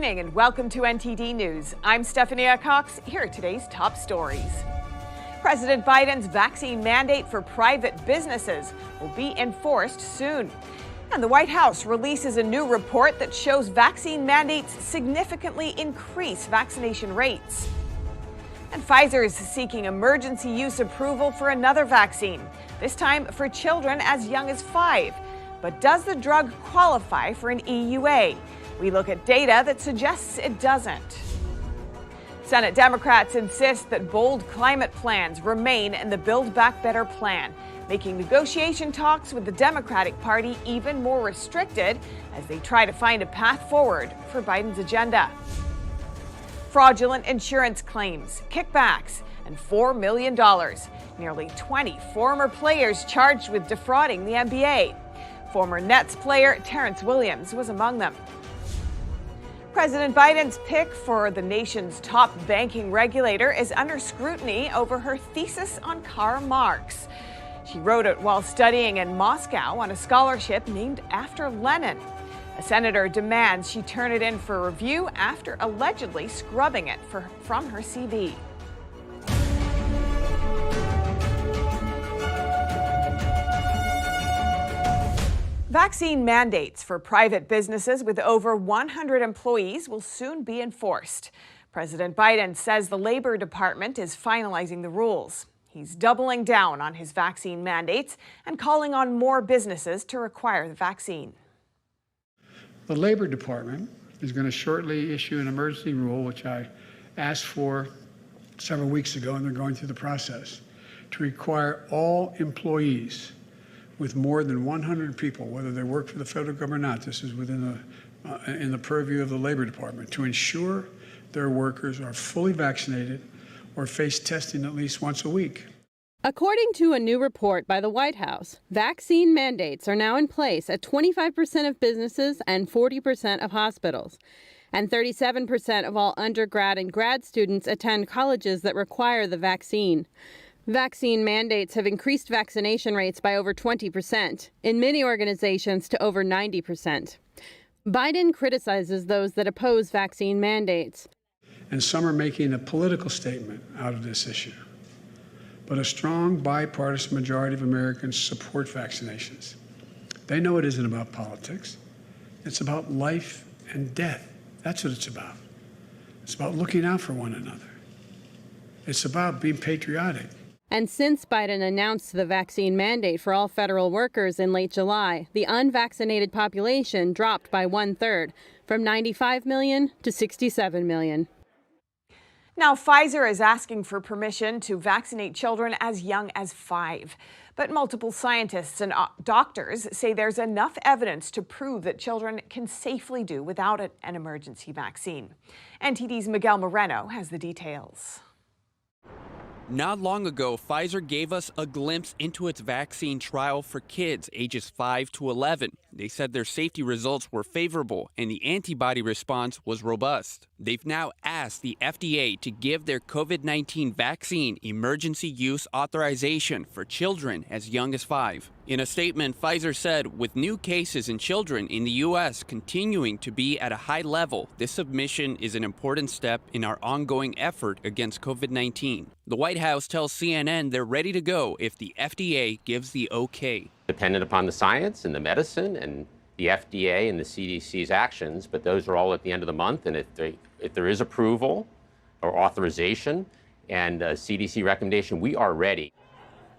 evening and welcome to NTD News. I'm Stephanie Cox. Here are today's top stories. President Biden's vaccine mandate for private businesses will be enforced soon. And the White House releases a new report that shows vaccine mandates significantly increase vaccination rates. And Pfizer is seeking emergency use approval for another vaccine, this time for children as young as 5. But does the drug qualify for an EUA? We look at data that suggests it doesn't. Senate Democrats insist that bold climate plans remain in the Build Back Better plan, making negotiation talks with the Democratic Party even more restricted as they try to find a path forward for Biden's agenda. Fraudulent insurance claims, kickbacks, and $4 million. Nearly 20 former players charged with defrauding the NBA. Former Nets player Terrence Williams was among them. President Biden's pick for the nation's top banking regulator is under scrutiny over her thesis on Karl Marx. She wrote it while studying in Moscow on a scholarship named after Lenin. A senator demands she turn it in for review after allegedly scrubbing it from her CV. Vaccine mandates for private businesses with over 100 employees will soon be enforced. President Biden says the Labor Department is finalizing the rules. He's doubling down on his vaccine mandates and calling on more businesses to require the vaccine. The Labor Department is going to shortly issue an emergency rule, which I asked for several weeks ago, and they're going through the process, to require all employees with more than 100 people, whether they work for the federal government or not, this is within in the purview of the Labor Department, to ensure their workers are fully vaccinated or face testing at least once a week. According to a new report by the White House, vaccine mandates are now in place at 25% of businesses and 40% of hospitals. And 37% of all undergrad and grad students attend colleges that require the vaccine. Vaccine mandates have increased vaccination rates by over 20%, in many organizations to over 90%. Biden criticizes those that oppose vaccine mandates. And some are making a political statement out of this issue. But a strong bipartisan majority of Americans support vaccinations. They know it isn't about politics. It's about life and death. That's what it's about. It's about looking out for one another. It's about being patriotic. And since Biden announced the vaccine mandate for all federal workers in late July, the unvaccinated population dropped by 1/3, from 95 million to 67 million. Now, Pfizer is asking for permission to vaccinate children as young as 5. But multiple scientists and doctors say there's enough evidence to prove that children can safely do without an emergency vaccine. NTD's Miguel Moreno has the details. Not long ago, Pfizer gave us a glimpse into its vaccine trial for kids ages 5 to 11. They said their safety results were favorable and the antibody response was robust. They've now asked the FDA to give their COVID-19 vaccine emergency use authorization for children as young as 5. In a statement, Pfizer said, with new cases in children in the U.S. continuing to be at a high level, this submission is an important step in our ongoing effort against COVID-19. The White House tells CNN they're ready to go if the FDA gives the okay. Dependent upon the science and the medicine and the FDA and the CDC's actions, but those are all at the end of the month. And if there is approval or authorization and a CDC recommendation, we are ready.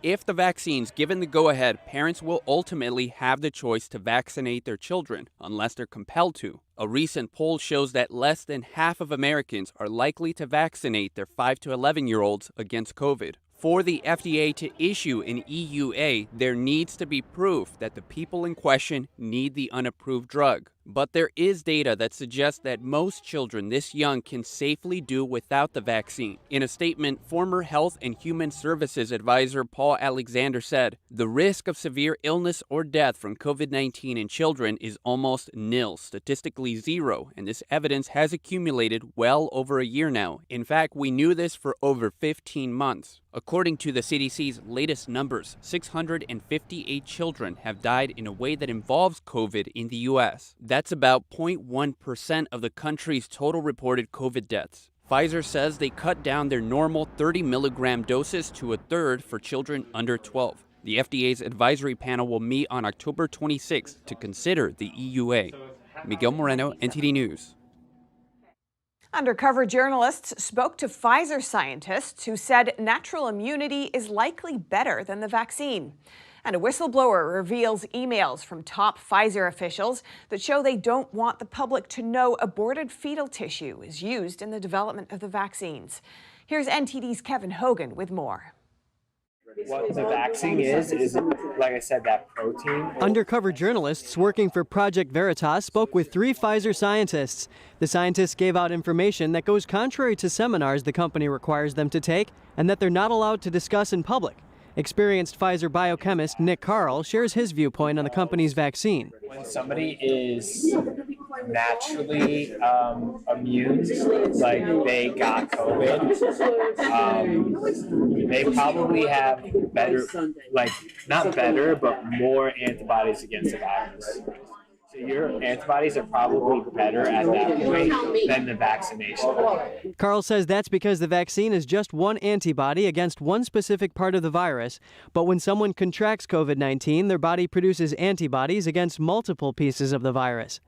If the vaccine's given the go-ahead, parents will ultimately have the choice to vaccinate their children, unless they're compelled to. A recent poll shows that less than half of Americans are likely to vaccinate their 5 to 11-year-olds against COVID. For the FDA to issue an EUA, there needs to be proof that the people in question need the unapproved drug. But there is data that suggests that most children this young can safely do without the vaccine. In a statement, former Health and Human Services Advisor Paul Alexander said, "The risk of severe illness or death from COVID-19 in children is almost nil, statistically zero, and this evidence has accumulated well over a year now. In fact, we knew this for over 15 months. According to the CDC's latest numbers, 658 children have died in a way that involves COVID in the U.S. That's about 0.1% of the country's total reported COVID deaths. Pfizer says they cut down their normal 30 milligram doses to a third for children under 12. The FDA's advisory panel will meet on October 26 to consider the EUA. Miguel Moreno, NTD News. Undercover journalists spoke to Pfizer scientists who said natural immunity is likely better than the vaccine. And a whistleblower reveals emails from top Pfizer officials that show they don't want the public to know aborted fetal tissue is used in the development of the vaccines. Here's NTD's Kevin Hogan with more. What the vaccine is, like I said, that protein. Undercover journalists working for Project Veritas spoke with 3 Pfizer scientists. The scientists gave out information that goes contrary to seminars the company requires them to take and that they're not allowed to discuss in public. Experienced Pfizer biochemist Nick Carl shares his viewpoint on the company's vaccine. When somebody is naturally immune, like they got COVID, they probably have better, like not better, but more antibodies against the virus. So your antibodies are probably better at that point than the vaccination. Carl says that's because the vaccine is just one antibody against one specific part of the virus, but when someone contracts COVID-19, their body produces antibodies against multiple pieces of the virus.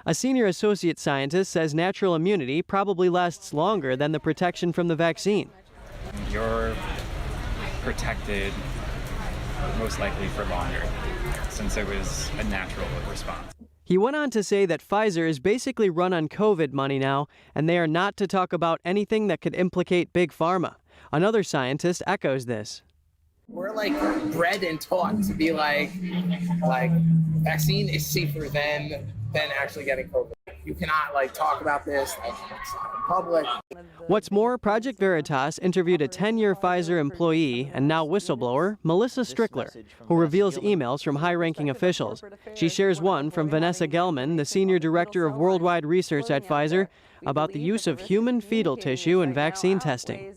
A senior associate scientist says natural immunity probably lasts longer than the protection from the vaccine. You're protected most likely for longer, since it was a natural response. He went on to say that Pfizer is basically run on COVID money now, and they are not to talk about anything that could implicate Big Pharma. Another scientist echoes this. We're like bred and taught to be like vaccine is safer than actually getting COVID. You cannot talk about this in public. What's more, Project Veritas interviewed a 10-year Pfizer employee and now whistleblower, Melissa Strickler, who reveals emails from high-ranking officials. She shares one from Vanessa Gelman, the Senior Director of Worldwide Research at Pfizer, about the use of human fetal tissue in vaccine testing.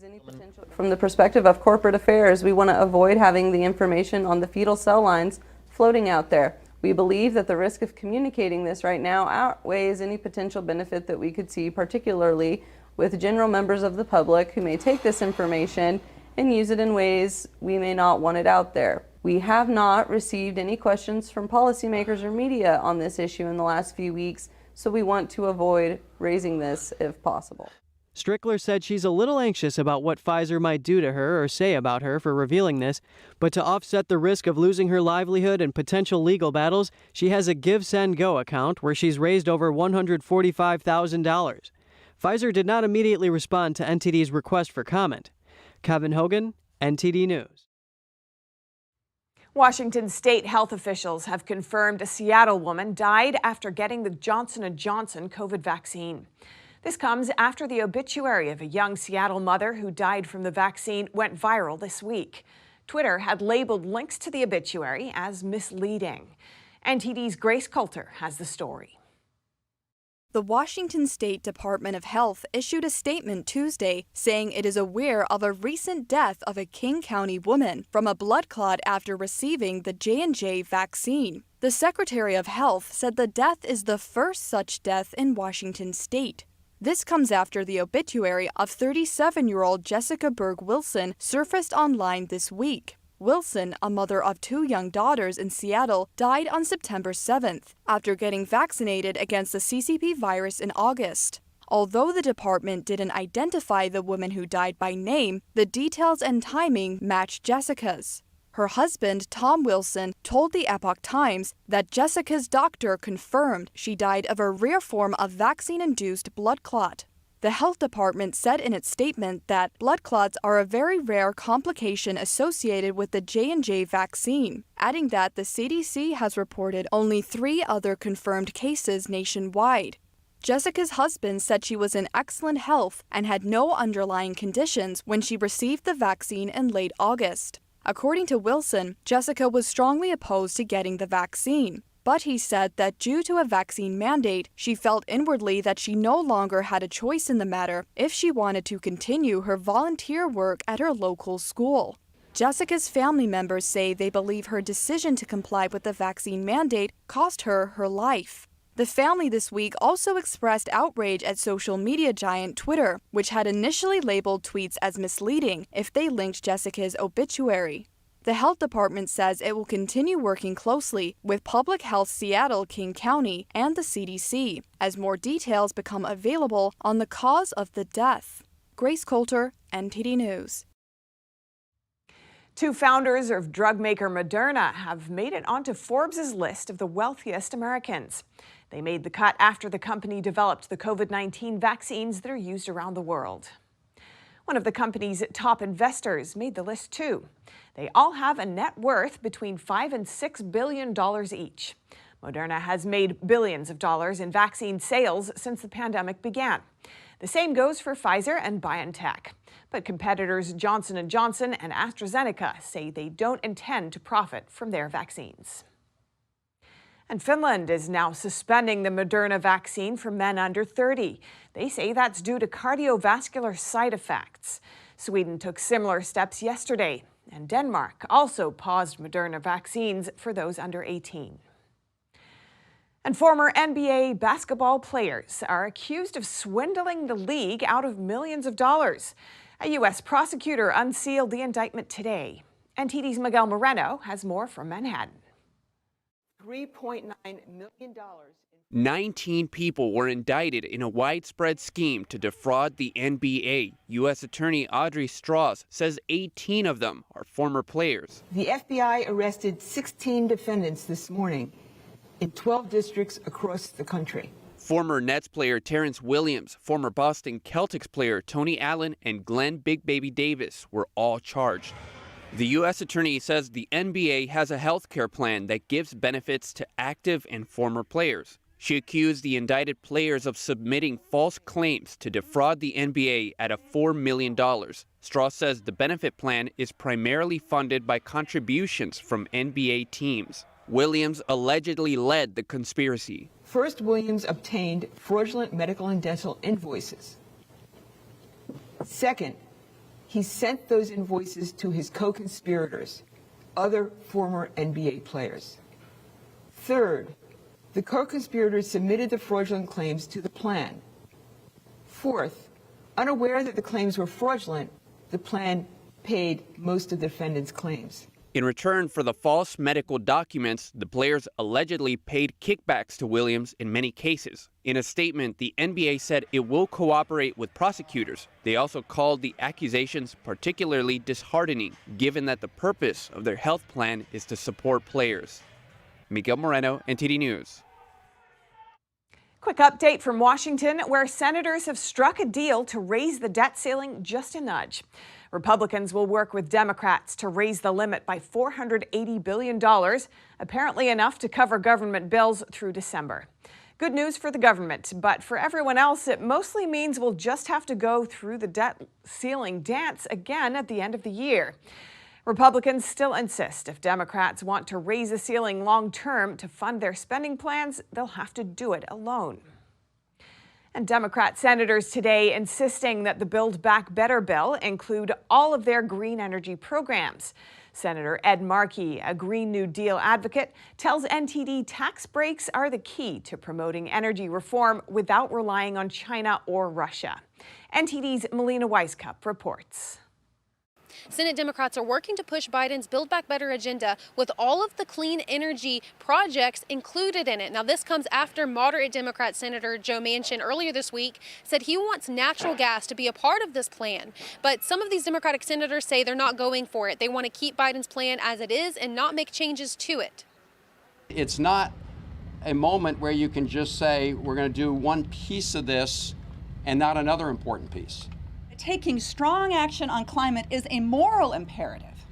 From the perspective of corporate affairs, we want to avoid having the information on the fetal cell lines floating out there. We believe that the risk of communicating this right now outweighs any potential benefit that we could see, particularly with general members of the public who may take this information and use it in ways we may not want it out there. We have not received any questions from policymakers or media on this issue in the last few weeks, so we want to avoid raising this if possible. Strickler said she's a little anxious about what Pfizer might do to her or say about her for revealing this, but to offset the risk of losing her livelihood and potential legal battles, she has a Give, Send, Go account where she's raised over $145,000. Pfizer did not immediately respond to NTD's request for comment. Kevin Hogan, NTD News. Washington state health officials have confirmed a Seattle woman died after getting the Johnson & Johnson COVID vaccine. This comes after the obituary of a young Seattle mother who died from the vaccine went viral this week. Twitter had labeled links to the obituary as misleading. NTD's Grace Coulter has the story. The Washington State Department of Health issued a statement Tuesday saying it is aware of a recent death of a King County woman from a blood clot after receiving the J&J vaccine. The Secretary of Health said the death is the first such death in Washington state. This comes after the obituary of 37-year-old Jessica Berg Wilson surfaced online this week. Wilson, a mother of 2 young daughters in Seattle, died on September 7th after getting vaccinated against the CCP virus in August. Although the department didn't identify the woman who died by name, the details and timing matched Jessica's. Her husband, Tom Wilson, told the Epoch Times that Jessica's doctor confirmed she died of a rare form of vaccine-induced blood clot. The health department said in its statement that blood clots are a very rare complication associated with the J&J vaccine, adding that the CDC has reported only 3 other confirmed cases nationwide. Jessica's husband said she was in excellent health and had no underlying conditions when she received the vaccine in late August. According to Wilson, Jessica was strongly opposed to getting the vaccine, but he said that due to a vaccine mandate, she felt inwardly that she no longer had a choice in the matter if she wanted to continue her volunteer work at her local school. Jessica's family members say they believe her decision to comply with the vaccine mandate cost her her life. The The family this week also expressed outrage at social media giant Twitter, which had initially labeled tweets as misleading if they linked Jessica's obituary. The health department says it will continue working closely with Public Health Seattle King County and the CDC as more details become available on the cause of the death. Grace Coulter, NTD News. Two founders of drug maker Moderna have made it onto Forbes' list of the wealthiest Americans. They made the cut after the company developed the COVID-19 vaccines that are used around the world. One of the company's top investors made the list too. They all have a net worth between $5 and $6 billion each. Moderna has made billions of dollars in vaccine sales since the pandemic began. The same goes for Pfizer and BioNTech. But competitors Johnson & Johnson and AstraZeneca say they don't intend to profit from their vaccines. And Finland is now suspending the Moderna vaccine for men under 30. They say that's due to cardiovascular side effects. Sweden took similar steps yesterday, and Denmark also paused Moderna vaccines for those under 18. And former NBA basketball players are accused of swindling the league out of millions of dollars. A U.S. prosecutor unsealed the indictment today. NTD's Miguel Moreno has more from Manhattan. $3.9 million. 19 people were indicted in a widespread scheme to defraud the NBA. U.S. Attorney Audrey Strauss says 18 of them are former players. The FBI arrested 16 defendants this morning in 12 districts across the country. Former Nets player Terrence Williams, former Boston Celtics player Tony Allen, and Glenn Big Baby Davis were all charged. The U.S. Attorney says the NBA has a health care plan that gives benefits to active and former players. She accused the indicted players of submitting false claims to defraud the NBA at $4 million. Strauss says the benefit plan is primarily funded by contributions from NBA teams. Williams allegedly led the conspiracy. First, Williams obtained fraudulent medical and dental invoices. Second, he sent those invoices to his co-conspirators, other former NBA players. Third, the co-conspirators submitted the fraudulent claims to the plan. Fourth, unaware that the claims were fraudulent, the plan paid most of the defendants' claims. In return for the false medical documents, the players allegedly paid kickbacks to Williams in many cases. In a statement, the NBA said it will cooperate with prosecutors. They also called the accusations particularly disheartening, given that the purpose of their health plan is to support players. Miguel Moreno, NTD News. Quick update from Washington, where senators have struck a deal to raise the debt ceiling just a nudge. Republicans will work with Democrats to raise the limit by $480 billion, apparently enough to cover government bills through December. Good news for the government, but for everyone else, it mostly means we'll just have to go through the debt ceiling dance again at the end of the year. Republicans still insist if Democrats want to raise the ceiling long-term to fund their spending plans, they'll have to do it alone. And Democrat senators today insisting that the Build Back Better bill include all of their green energy programs. Senator Ed Markey, a Green New Deal advocate, tells NTD tax breaks are the key to promoting energy reform without relying on China or Russia. NTD's Melina Weiskup reports. Senate Democrats are working to push Biden's Build Back Better agenda with all of the clean energy projects included in it. Now, this comes after moderate Democrat Senator Joe Manchin earlier this week said he wants natural gas to be a part of this plan. But some of these Democratic senators say they're not going for it. They want to keep Biden's plan as it is and not make changes to it. It's not a moment where you can just say we're going to do one piece of this and not another important piece. Taking strong action on climate is a moral imperative,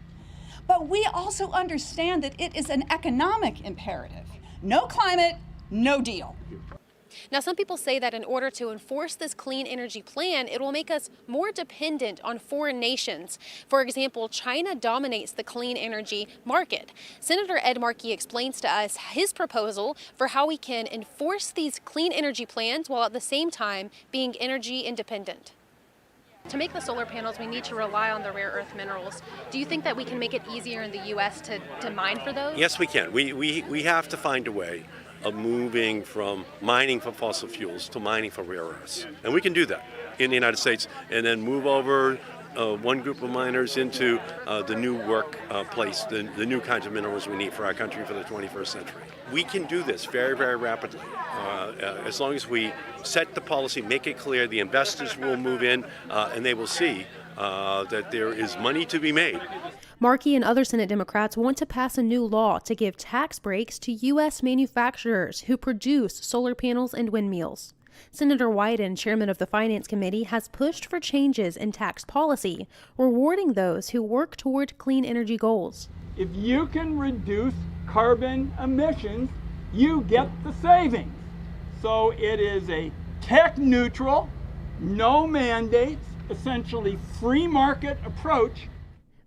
but we also understand that it is an economic imperative. No climate, no deal. Now, some people say that in order to enforce this clean energy plan, it will make us more dependent on foreign nations. For example, China dominates the clean energy market. Senator Ed Markey explains to us his proposal for how we can enforce these clean energy plans while at the same time being energy independent. To make the solar panels, we need to rely on the rare earth minerals. Do you think that we can make it easier in the U.S. to mine for those? Yes, we can. We have to find a way of moving from mining for fossil fuels to mining for rare earths. And we can do that in the United States and then move over one group of miners into the new workplace, the new kinds of minerals we need for our country for the 21st century. We can do this very, very rapidly. As long as we set the policy, make it clear, the investors will move in and they will see that there is money to be made. Markey and other Senate Democrats want to pass a new law to give tax breaks to U.S. manufacturers who produce solar panels and windmills. Senator Wyden, chairman of the Finance Committee, has pushed for changes in tax policy, rewarding those who work toward clean energy goals. If you can reduce carbon emissions, you get the savings. So it is a tech-neutral, no mandates, essentially free market approach.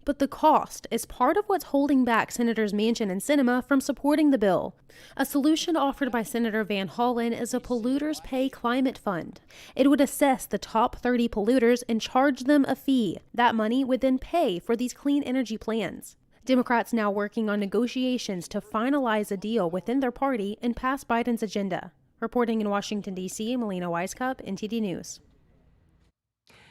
But the cost is part of what's holding back Senators Manchin and Sinema from supporting the bill. A solution offered by Senator Van Hollen is a Polluters Pay Climate Fund. It would assess the top 30 polluters and charge them a fee. That money would then pay for these clean energy plans. Democrats now working on negotiations to finalize a deal within their party and pass Biden's agenda. Reporting in Washington, D.C., Melina Weiskup, NTD News.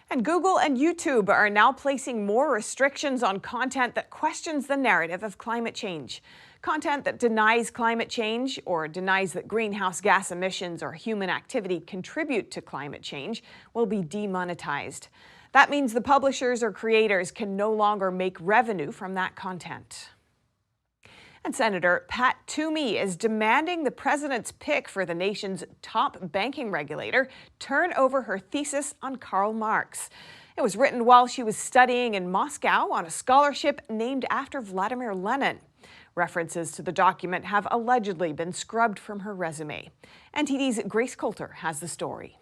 And Google and YouTube are now placing more restrictions on content that questions the narrative of climate change. Content that denies climate change or denies that greenhouse gas emissions or human activity contribute to climate change will be demonetized. That means the publishers or creators can no longer make revenue from that content. And Senator Pat Toomey is demanding the president's pick for the nation's top banking regulator turn over her thesis on Karl Marx. It was written while she was studying in Moscow on a scholarship named after Vladimir Lenin. References to the document have allegedly been scrubbed from her resume. NTD's Grace Coulter has the story.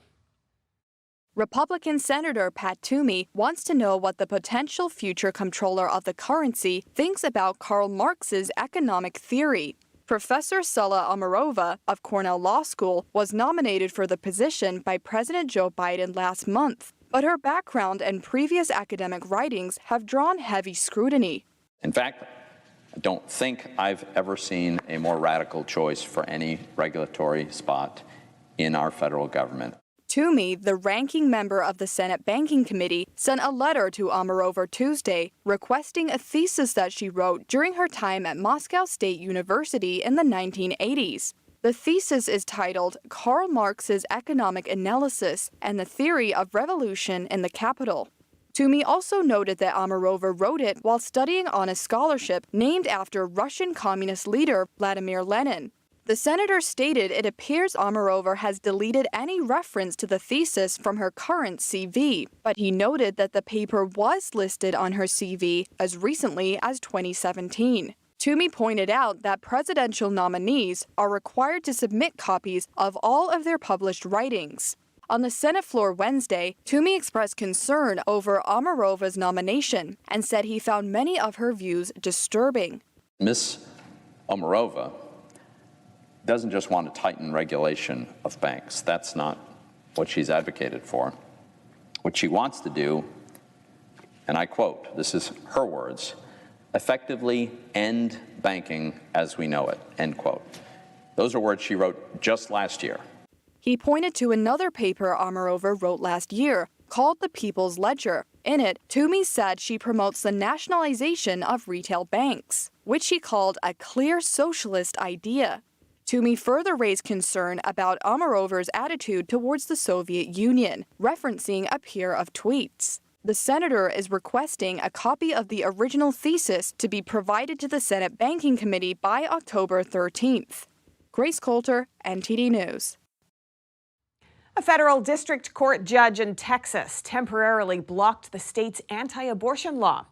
Republican Senator Pat Toomey wants to know what the potential future comptroller of the currency thinks about Karl Marx's economic theory. Professor Sulla Omarova of Cornell Law School was nominated for the position by President Joe Biden last month, but her background and previous academic writings have drawn heavy scrutiny. In fact, I don't think I've ever seen a more radical choice for any regulatory spot in our federal government. Toomey, the ranking member of the Senate Banking Committee, sent a letter to Omarova Tuesday requesting a thesis that she wrote during her time at Moscow State University in the 1980s. The thesis is titled Karl Marx's Economic Analysis and the Theory of Revolution in the Capital. Toomey also noted that Omarova wrote it while studying on a scholarship named after Russian communist leader Vladimir Lenin. The senator stated it appears Omarova has deleted any reference to the thesis from her current CV, but he noted that the paper was listed on her CV as recently as 2017. Toomey pointed out that presidential nominees are required to submit copies of all of their published writings. On the Senate floor Wednesday, Toomey expressed concern over Omarova's nomination and said he found many of her views disturbing. Ms. Omarova doesn't just want to tighten regulation of banks. That's not what she's advocated for. What she wants to do, and I quote, this is her words, effectively end banking as we know it, end quote. Those are words she wrote just last year. He pointed to another paper Omarova wrote last year called The People's Ledger. In it, Toomey said she promotes the nationalization of retail banks, which she called a clear socialist idea. Toomey further raised concern about Omarova's attitude towards the Soviet Union, referencing a pair of tweets. The senator is requesting a copy of the original thesis to be provided to the Senate Banking Committee by October 13th. Grace Coulter, NTD News. A federal district court judge in Texas temporarily blocked the state's anti-abortion law.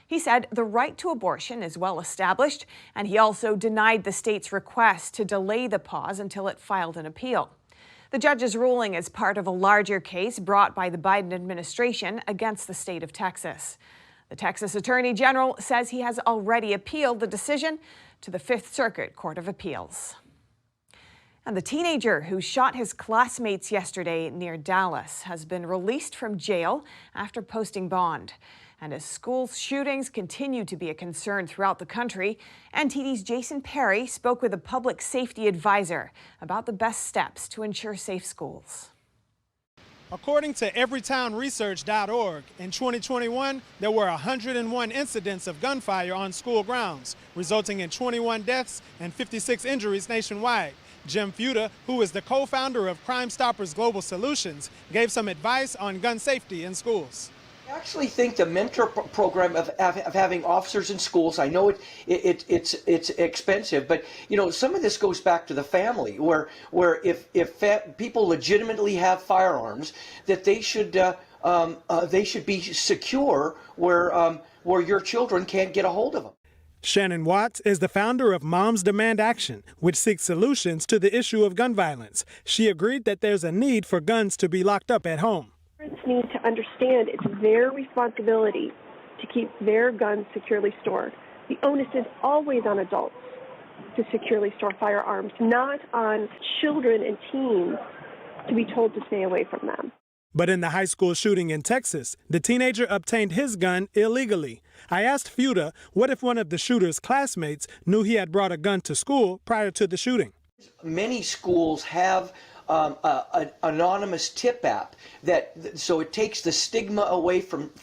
He said the right to abortion is well established, and he also denied the state's request to delay the pause until it filed an appeal. The judge's ruling is part of a larger case brought by the Biden administration against the state of Texas. The Texas Attorney General says he has already appealed the decision to the Fifth Circuit Court of Appeals. And the teenager who shot his classmates yesterday near Dallas has been released from jail after posting bond. And as school shootings continue to be a concern throughout the country, NTD's Jason Perry spoke with a public safety advisor about the best steps to ensure safe schools. According to everytownresearch.org, in 2021, there were 101 incidents of gunfire on school grounds, resulting in 21 deaths and 56 injuries nationwide. Jim Fuda, who is the co-founder of Crime Stoppers Global Solutions, gave some advice on gun safety in schools. I actually think the mentor program of having officers in schools, I know it's expensive, but you know, some of this goes back to the family, where if people legitimately have firearms, that they should be secure where your children can't get a hold of them. Shannon Watts is the founder of Moms Demand Action, which seeks solutions to the issue of gun violence. She agreed that there's a need for guns to be locked up at home. Parents need to understand it's their responsibility to keep their guns securely stored. The onus is always on adults to securely store firearms, not on children and teens to be told to stay away from them. But in the high school shooting in Texas, the teenager obtained his gun illegally. I asked Fuda what if one of the shooter's classmates knew he had brought a gun to school prior to the shooting. Many schools have an anonymous tip app so it takes the stigma away from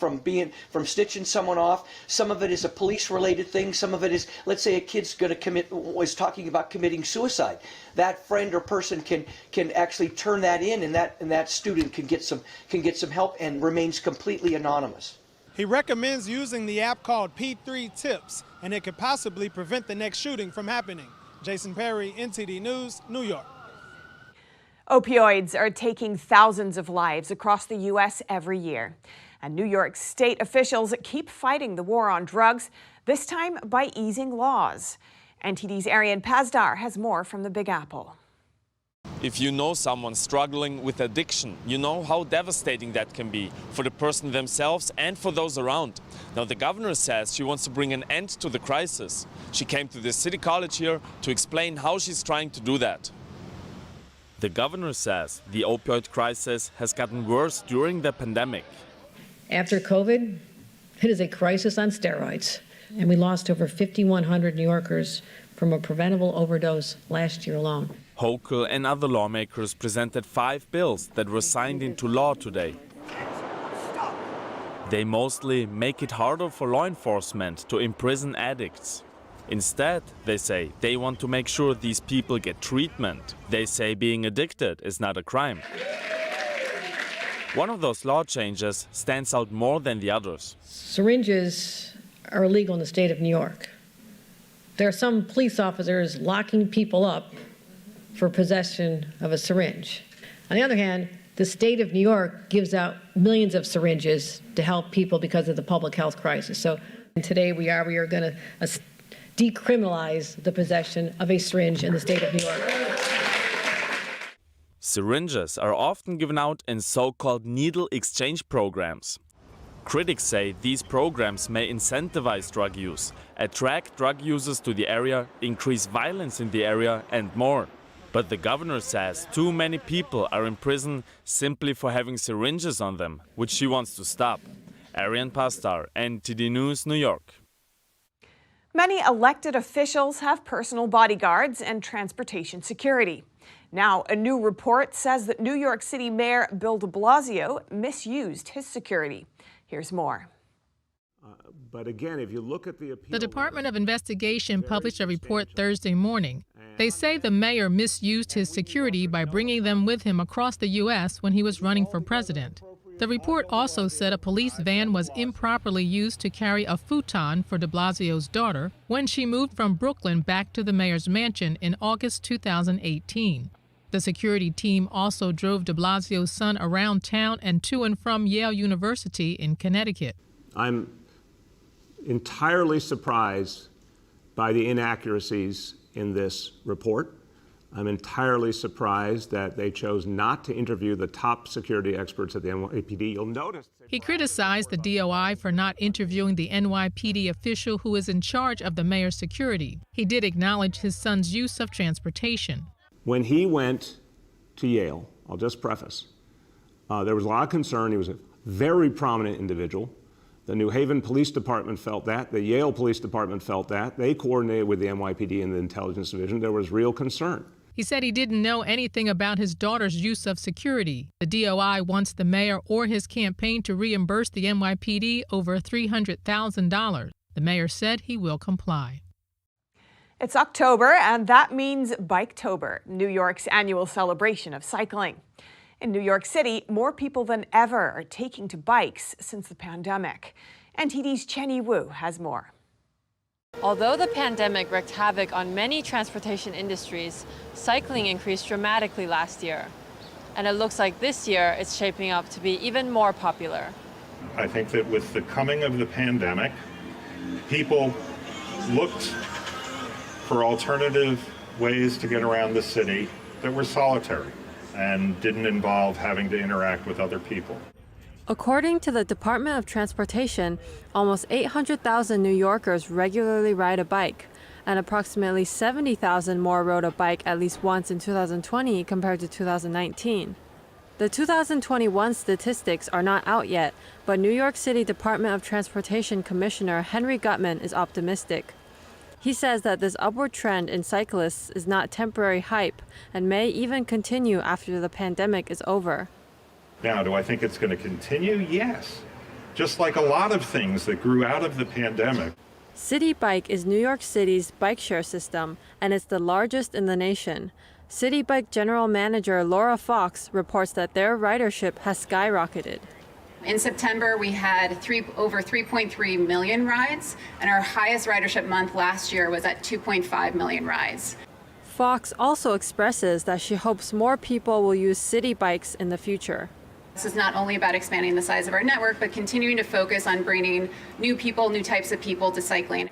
stitching someone off. Some of it is a police related thing. Some of it is, let's say a kid's going to was talking about committing suicide. That friend or person can actually turn that in, and that student can get some help and remains completely anonymous. He recommends using the app called P3 Tips, and it could possibly prevent the next shooting from happening. Jason Perry, NTD News, New York. Opioids are taking thousands of lives across the U.S. every year. And New York state officials keep fighting the war on drugs, this time by easing laws. NTD's Arian Pazdar has more from the Big Apple. If you know someone struggling with addiction, you know how devastating that can be for the person themselves and for those around. Now, the governor says she wants to bring an end to the crisis. She came to the city college here to explain how she's trying to do that. The governor says the opioid crisis has gotten worse during the pandemic. After COVID, it is a crisis on steroids, and we lost over 5,100 New Yorkers from a preventable overdose last year alone. Hochul and other lawmakers presented 5 bills that were signed into law today. They mostly make it harder for law enforcement to imprison addicts. Instead, they say, they want to make sure these people get treatment. They say being addicted is not a crime. One of those law changes stands out more than the others. Syringes are illegal in the state of New York. There are some police officers locking people up for possession of a syringe. On the other hand, the state of New York gives out millions of syringes to help people because of the public health crisis. So today we are going to decriminalize the possession of a syringe in the state of New York. Syringes are often given out in so-called needle exchange programs. Critics say these programs may incentivize drug use, attract drug users to the area, increase violence in the area, and more. But the governor says too many people are in prison simply for having syringes on them, which she wants to stop. Arian Pastar, NTD News, New York. Many elected officials have personal bodyguards and transportation security. Now, a new report says that New York City Mayor Bill de Blasio misused his security. Here's more. But again, if you look at the appeal, the Department of Investigation published a report Thursday morning. They say the mayor misused his security by bringing them with him across the U.S. when he was running for president. The report also said a police van was improperly used to carry a futon for de Blasio's daughter when she moved from Brooklyn back to the mayor's mansion in August 2018. The security team also drove de Blasio's son around town and to and from Yale University in Connecticut. I'm entirely surprised by the inaccuracies in this report. I'm entirely surprised that they chose not to interview the top security experts at the NYPD. You'll notice. He criticized the DOI for not interviewing the NYPD official who is in charge of the mayor's security. He did acknowledge his son's use of transportation. When he went to Yale, I'll just preface, there was a lot of concern. He was a very prominent individual. The New Haven Police Department felt that. The Yale Police Department felt that. They coordinated with the NYPD and the Intelligence Division. There was real concern. He said he didn't know anything about his daughter's use of security. The DOI wants the mayor or his campaign to reimburse the NYPD over $300,000. The mayor said he will comply. It's October, and that means Biketober, New York's annual celebration of cycling. In New York City, more people than ever are taking to bikes since the pandemic. NTD's Shen Yun has more. Although the pandemic wreaked havoc on many transportation industries, cycling increased dramatically last year. And it looks like this year it's shaping up to be even more popular. I think that with the coming of the pandemic, people looked for alternative ways to get around the city that were solitary and didn't involve having to interact with other people. According to the Department of Transportation, almost 800,000 New Yorkers regularly ride a bike, and approximately 70,000 more rode a bike at least once in 2020 compared to 2019. The 2021 statistics are not out yet, but New York City Department of Transportation Commissioner Henry Gutman is optimistic. He says that this upward trend in cyclists is not temporary hype and may even continue after the pandemic is over. Now, do I think it's going to continue? Yes. Just like a lot of things that grew out of the pandemic. City Bike is New York City's bike share system, and it's the largest in the nation. City Bike General Manager Laura Fox reports that their ridership has skyrocketed. In September, we had over 3.3 million rides, and our highest ridership month last year was at 2.5 million rides. Fox also expresses that she hopes more people will use city bikes in the future. This is not only about expanding the size of our network, but continuing to focus on bringing new people, new types of people to cycling.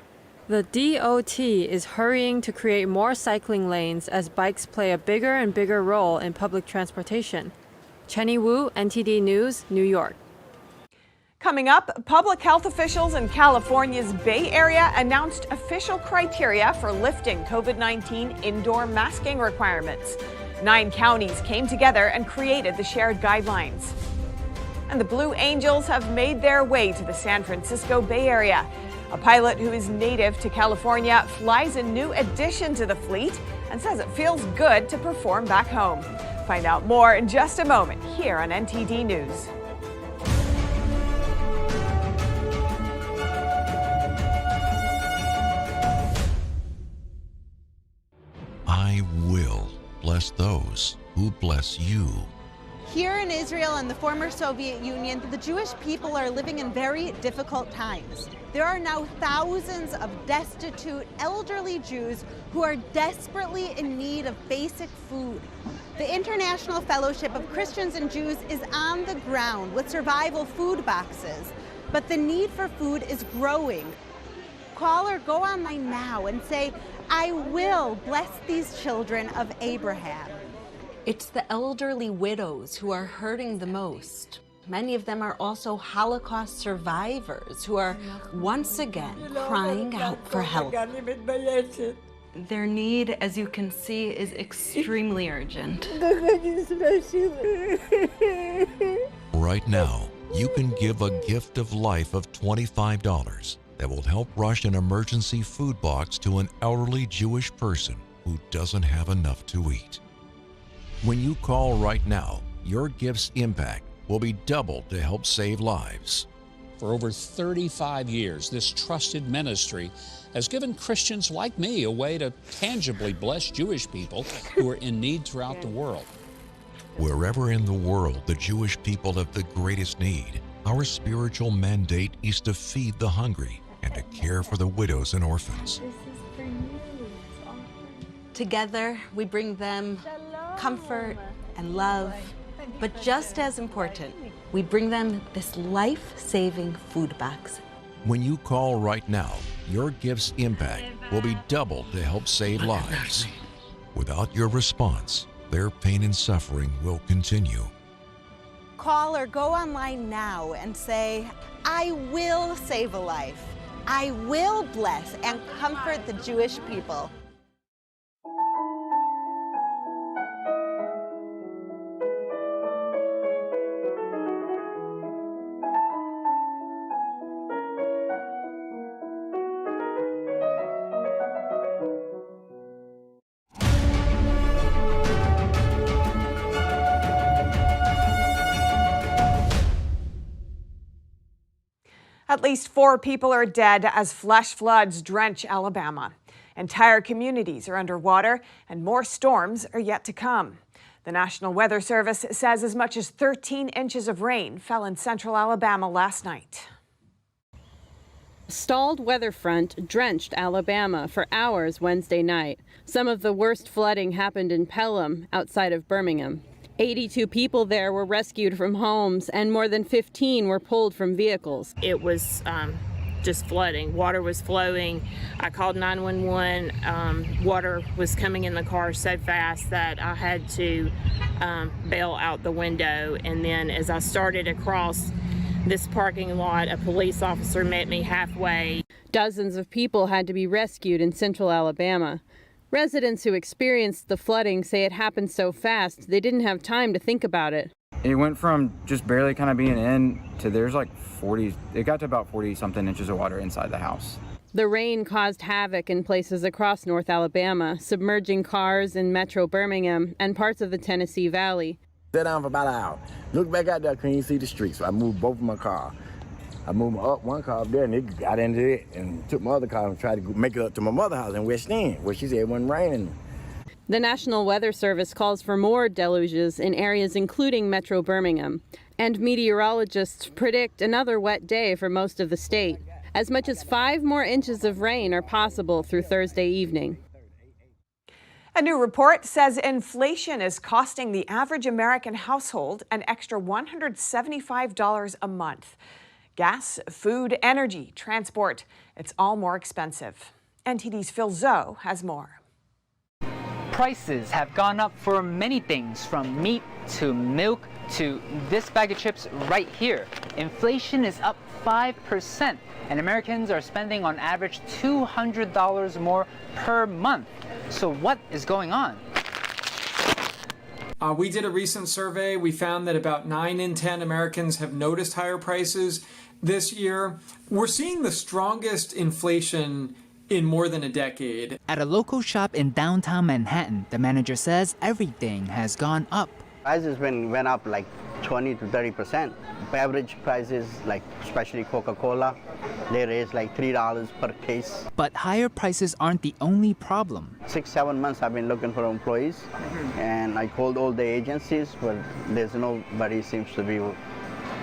The DOT is hurrying to create more cycling lanes as bikes play a bigger and bigger role in public transportation. Shen Yun, NTD News, New York. Coming up, public health officials in California's Bay Area announced official criteria for lifting COVID-19 indoor masking requirements. 9 counties came together and created the shared guidelines. And the Blue Angels have made their way to the San Francisco Bay Area. A pilot who is native to California flies a new addition to the fleet and says it feels good to perform back home. Find out more in just a moment here on NTD News. I will bless those who bless you. Here in Israel and the former Soviet Union, the Jewish people are living in very difficult times. There are now thousands of destitute, elderly Jews who are desperately in need of basic food. The International Fellowship of Christians and Jews is on the ground with survival food boxes, but the need for food is growing. Call or go online now and say, I will bless these children of Abraham. It's the elderly widows who are hurting the most. Many of them are also Holocaust survivors who are once again crying out for help. Their need, as you can see, is extremely urgent. Right now, you can give a gift of life of $25 that will help rush an emergency food box to an elderly Jewish person who doesn't have enough to eat. When you call right now, your gift's impact will be doubled to help save lives. For over 35 years, this trusted ministry has given Christians like me a way to tangibly bless Jewish people who are in need throughout the world. Wherever in the world the Jewish people have the greatest need, our spiritual mandate is to feed the hungry and to care for the widows and orphans. Together, we bring them comfort and love, but just as important, we bring them this life-saving food box. When you call right now, your gift's impact will be doubled to help save lives. Without your response, their pain and suffering will continue. Call or go online now and say, I will save a life. I will bless and comfort the Jewish people. At least 4 people are dead as flash floods drench Alabama. Entire communities are underwater and more storms are yet to come. The National Weather Service says as much as 13 inches of rain fell in central Alabama last night. Stalled weather front drenched Alabama for hours Wednesday night. Some of the worst flooding happened in Pelham, outside of Birmingham. 82 people there were rescued from homes and more than 15 were pulled from vehicles. It was just flooding. Water was flowing. I called 911. Water was coming in the car so fast that I had to bail out the window. And then as I started across this parking lot, a police officer met me halfway. Dozens of people had to be rescued in central Alabama. Residents who experienced the flooding say it happened so fast they didn't have time to think about it. It went from just barely kind of being in to there's like 40, it got to about 40 something inches of water inside the house. The rain caused havoc in places across North Alabama, submerging cars in metro Birmingham and parts of the Tennessee Valley. Sat down for about an hour. Looked back out there, couldn't even see the streets. So I moved both of my cars. I moved one car up there and it got into it and took my other car and tried to make it up to my mother's house in West End, where she said it wasn't raining. The National Weather Service calls for more deluges in areas including metro Birmingham. And meteorologists predict another wet day for most of the state. As much as 5 more inches of rain are possible through Thursday evening. A new report says inflation is costing the average American household an extra $175 a month. Gas, food, energy, transport, it's all more expensive. NTD's Phil Zoe has more. Prices have gone up for many things, from meat to milk to this bag of chips right here. Inflation is up 5%, and Americans are spending on average $200 more per month. So what is going on? We did a recent survey. We found that about 9 in 10 Americans have noticed higher prices this year. We're seeing the strongest inflation in more than a decade. At a local shop in downtown Manhattan, the manager says everything has gone up. Prices went up like 20 to 30%. Beverage prices, like especially Coca-Cola, they raised like $3 per case. But higher prices aren't the only problem. 6-7 months I've been looking for employees, and I called all the agencies, but there's nobody seems to be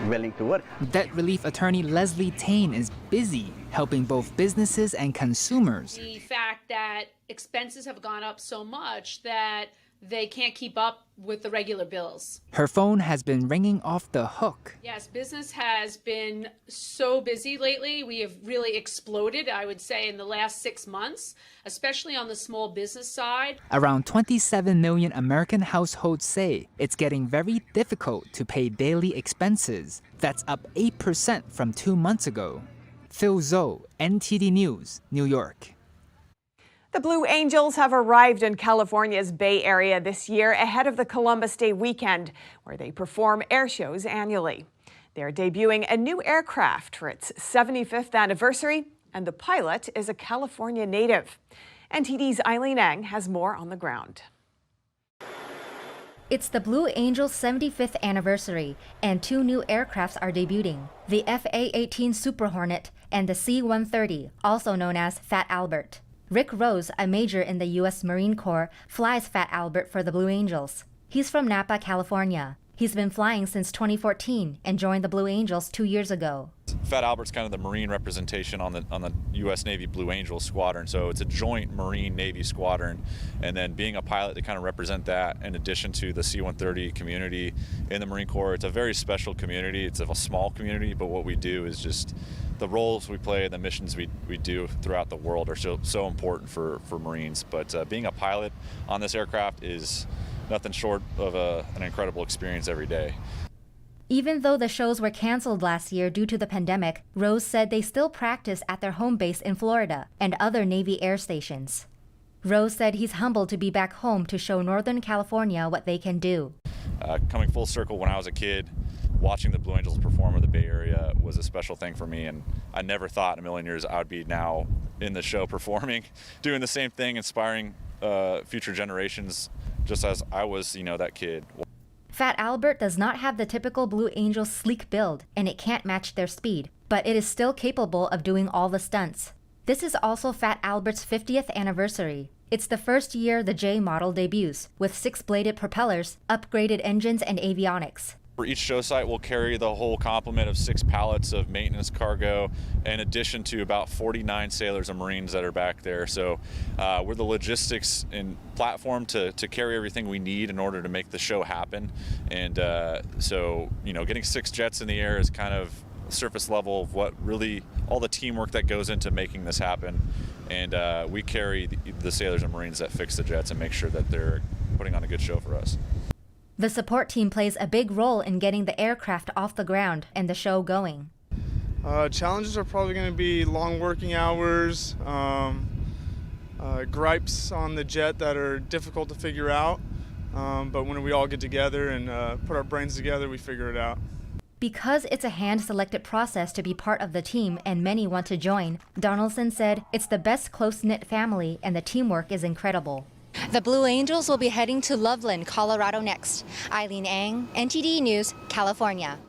willing to work. Debt relief attorney Leslie Tain is busy helping both businesses and consumers. The fact that expenses have gone up so much that they can't keep up with the regular bills. Her phone has been ringing off the hook. Yes, business has been so busy lately. We have really exploded, I would say, in the last 6 months, especially on the small business side. Around 27 million American households say it's getting very difficult to pay daily expenses. That's up 8% from 2 months ago. Phil Zoe, NTD News, New York. The Blue Angels have arrived in California's Bay Area this year ahead of the Columbus Day weekend, where they perform air shows annually. They're debuting a new aircraft for its 75th anniversary, and the pilot is a California native. NTD's Eileen Eng has more on the ground. It's the Blue Angels' 75th anniversary, and 2 new aircrafts are debuting, the FA-18 Super Hornet and the C-130, also known as Fat Albert. Rick Rose, a major in the U.S. Marine Corps, flies Fat Albert for the Blue Angels. He's from Napa, California. He's been flying since 2014 and joined the Blue Angels 2 years ago. Fat Albert's kind of the Marine representation on the U.S. Navy Blue Angels squadron, so it's a joint Marine-Navy squadron, and then being a pilot to kind of represent that in addition to the C-130 community in the Marine Corps. It's a very special community. It's a small community, but what we do is just the roles we play, the missions we do throughout the world are so important for Marines. But being a pilot on this aircraft is nothing short of an incredible experience every day. Even though the shows were canceled last year due to the pandemic, Rose said they still practice at their home base in Florida and other Navy air stations. Rose said he's humbled to be back home to show Northern California what they can do. Coming full circle, when I was a kid, watching the Blue Angels perform in the Bay Area was a special thing for me, and I never thought in a million years I would be now in the show performing, doing the same thing, inspiring future generations, just as I was, that kid. Fat Albert does not have the typical Blue Angels sleek build, and it can't match their speed. but it is still capable of doing all the stunts. This is also Fat Albert's 50th anniversary. It's the first year the J model debuts, with 6-bladed propellers, upgraded engines, and avionics. For each show site, we'll carry the whole complement of 6 pallets of maintenance cargo, in addition to about 49 sailors and Marines that are back there. So we're the logistics and platform to carry everything we need in order to make the show happen. And so, getting 6 jets in the air is kind of surface level of what really all the teamwork that goes into making this happen. And we carry the sailors and Marines that fix the jets and make sure that they're putting on a good show for us. The support team plays a big role in getting the aircraft off the ground and the show going. Challenges are probably going to be long working hours, gripes on the jet that are difficult to figure out, but when we all get together and put our brains together, we figure it out. Because it's a hand-selected process to be part of the team and many want to join, Donaldson said it's the best close-knit family and the teamwork is incredible. The Blue Angels will be heading to Loveland, Colorado next. Eileen Ang, NTD News, California.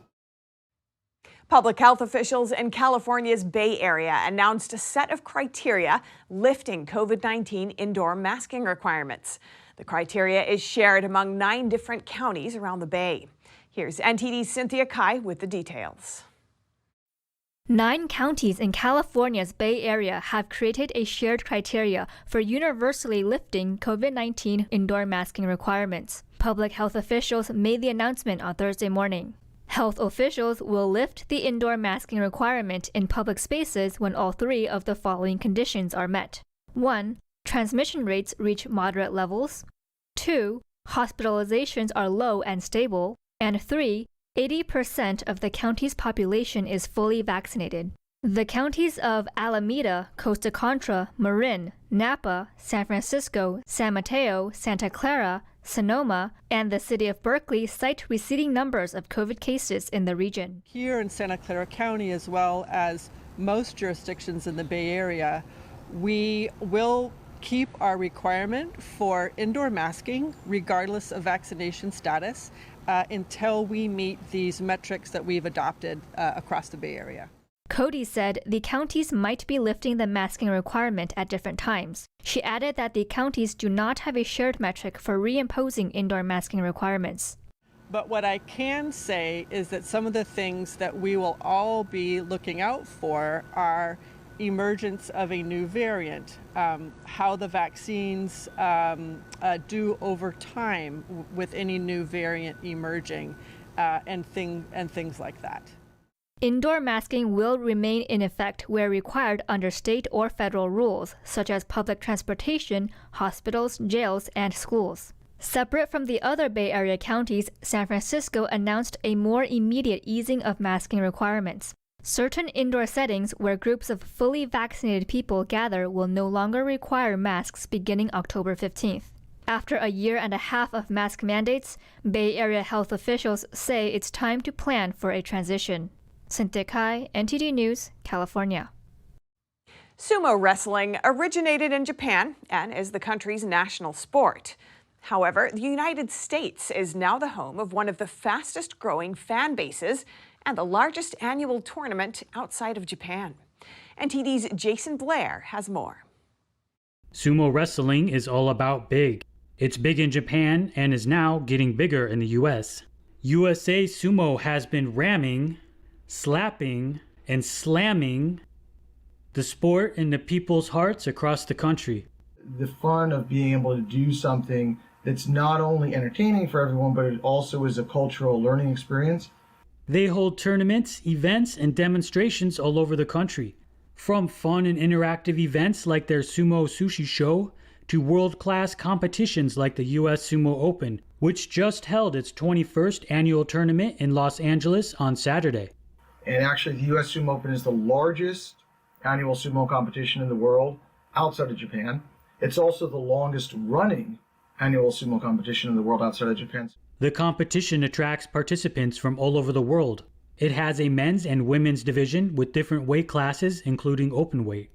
Public health officials in California's Bay Area announced a set of criteria lifting COVID-19 indoor masking requirements. The criteria is shared among 9 different counties around the Bay. Here's NTD's Cynthia Kai with the details. 9 counties in California's Bay Area have created a shared criteria for universally lifting COVID-19 indoor masking requirements. Public health officials made the announcement on Thursday morning. Health officials will lift the indoor masking requirement in public spaces when all 3 of the following conditions are met. 1. Transmission rates reach moderate levels. 2. Hospitalizations are low and stable. And 3. 80% of the county's population is fully vaccinated. The counties of Alameda, Costa Contra, Marin, Napa, San Francisco, San Mateo, Santa Clara, Sonoma, and the city of Berkeley cite receding numbers of COVID cases in the region. Here in Santa Clara County, as well as most jurisdictions in the Bay Area, we will keep our requirement for indoor masking, regardless of vaccination status, until we meet these metrics that we've adopted across the Bay Area. Cody said the counties might be lifting the masking requirement at different times. She added that the counties do not have a shared metric for reimposing indoor masking requirements. But what I can say is that some of the things that we will all be looking out for are emergence of a new variant, how the vaccines do over time with any new variant emerging, and things like that. Indoor masking will remain in effect where required under state or federal rules, such as public transportation, hospitals, jails, and schools. Separate from the other Bay Area counties, San Francisco announced a more immediate easing of masking requirements. Certain indoor settings where groups of fully vaccinated people gather will no longer require masks beginning October 15th. After a year and a half of mask mandates, Bay Area health officials say it's time to plan for a transition. Cynthia Kai, NTD News, California. Sumo wrestling originated in Japan and is the country's national sport. However, the United States is now the home of one of the fastest growing fan bases and the largest annual tournament outside of Japan. NTD's Jason Blair has more. Sumo wrestling is all about big. It's big in Japan and is now getting bigger in the US. USA Sumo has been ramming, slapping, and slamming the sport into people's hearts across the country. The fun of being able to do something that's not only entertaining for everyone, but it also is a cultural learning experience. They hold tournaments, events, and demonstrations all over the country. From fun and interactive events like their Sumo Sushi Show to world-class competitions like the US Sumo Open, which just held its 21st annual tournament in Los Angeles on Saturday. And actually, the US Sumo Open is the largest annual sumo competition in the world outside of Japan. It's also the longest running annual sumo competition in the world outside of Japan. The competition attracts participants from all over the world. It has a men's and women's division with different weight classes, including open weight.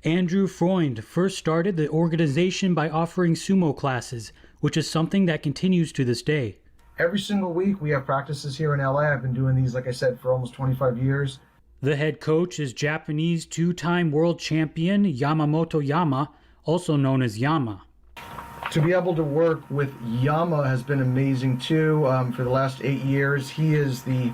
Andrew Freund first started the organization by offering sumo classes, which is something that continues to this day. Every single week we have practices here in LA. I've been doing these, like I said, for almost 25 years. The head coach is Japanese two-time world champion Yamamoto Yama, also known as Yama. To be able to work with Yama has been amazing too. For the last 8 years, he is the